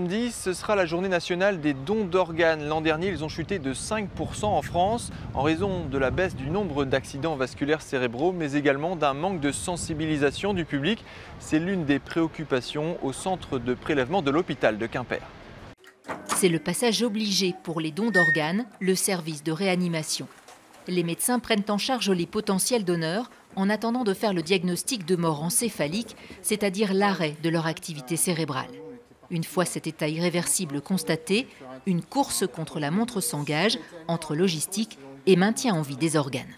Samedi, ce sera la journée nationale des dons d'organes. L'an dernier, ils ont chuté de 5% en France en raison de la baisse du nombre d'accidents vasculaires cérébraux, mais également d'un manque de sensibilisation du public. C'est l'une des préoccupations au centre de prélèvement de l'hôpital de Quimper. C'est le passage obligé pour les dons d'organes, le service de réanimation. Les médecins prennent en charge les potentiels donneurs en attendant de faire le diagnostic de mort encéphalique, c'est-à-dire l'arrêt de leur activité cérébrale. Une fois cet état irréversible constaté, une course contre la montre s'engage entre logistique et maintien en vie des organes.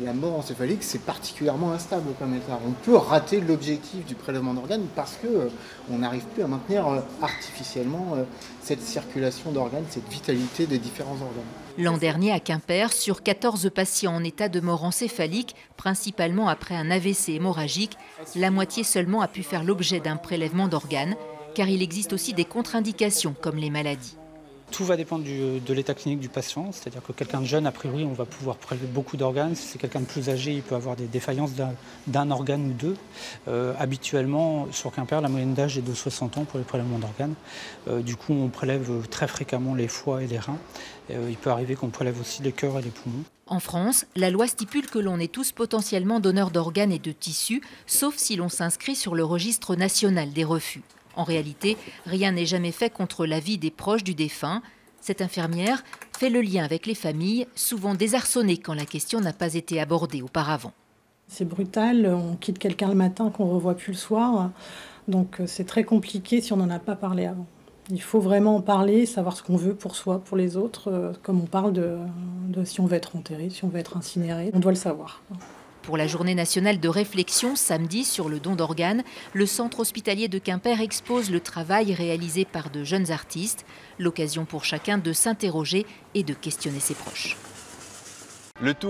La mort encéphalique, c'est particulièrement instable comme état. On peut rater l'objectif du prélèvement d'organes parce qu'on n'arrive plus à maintenir artificiellement cette circulation d'organes, cette vitalité des différents organes. L'an dernier à Quimper, sur 14 patients en état de mort encéphalique, principalement après un AVC hémorragique, la moitié seulement a pu faire l'objet d'un prélèvement d'organes, car il existe aussi des contre-indications comme les maladies. Tout va dépendre de l'état clinique du patient, c'est-à-dire que quelqu'un de jeune, a priori, on va pouvoir prélever beaucoup d'organes. Si c'est quelqu'un de plus âgé, il peut avoir des défaillances d'un organe ou deux. Habituellement, sur Quimper, la moyenne d'âge est de 60 ans pour les prélèvements d'organes. Du coup, on prélève très fréquemment les foies et les reins. Il peut arriver qu'on prélève aussi les cœurs et les poumons. En France, la loi stipule que l'on est tous potentiellement donneurs d'organes et de tissus, sauf si l'on s'inscrit sur le registre national des refus. En réalité, rien n'est jamais fait contre la vie des proches du défunt. Cette infirmière fait le lien avec les familles, souvent désarçonnées quand la question n'a pas été abordée auparavant. C'est brutal, on quitte quelqu'un le matin qu'on ne revoit plus le soir, donc c'est très compliqué si on n'en a pas parlé avant. Il faut vraiment en parler, savoir ce qu'on veut pour soi, pour les autres, comme on parle de si on veut être enterré, si on veut être incinéré, on doit le savoir. Pour la journée nationale de réflexion, samedi, sur le don d'organes, le centre hospitalier de Quimper expose le travail réalisé par de jeunes artistes, l'occasion pour chacun de s'interroger et de questionner ses proches. Le tour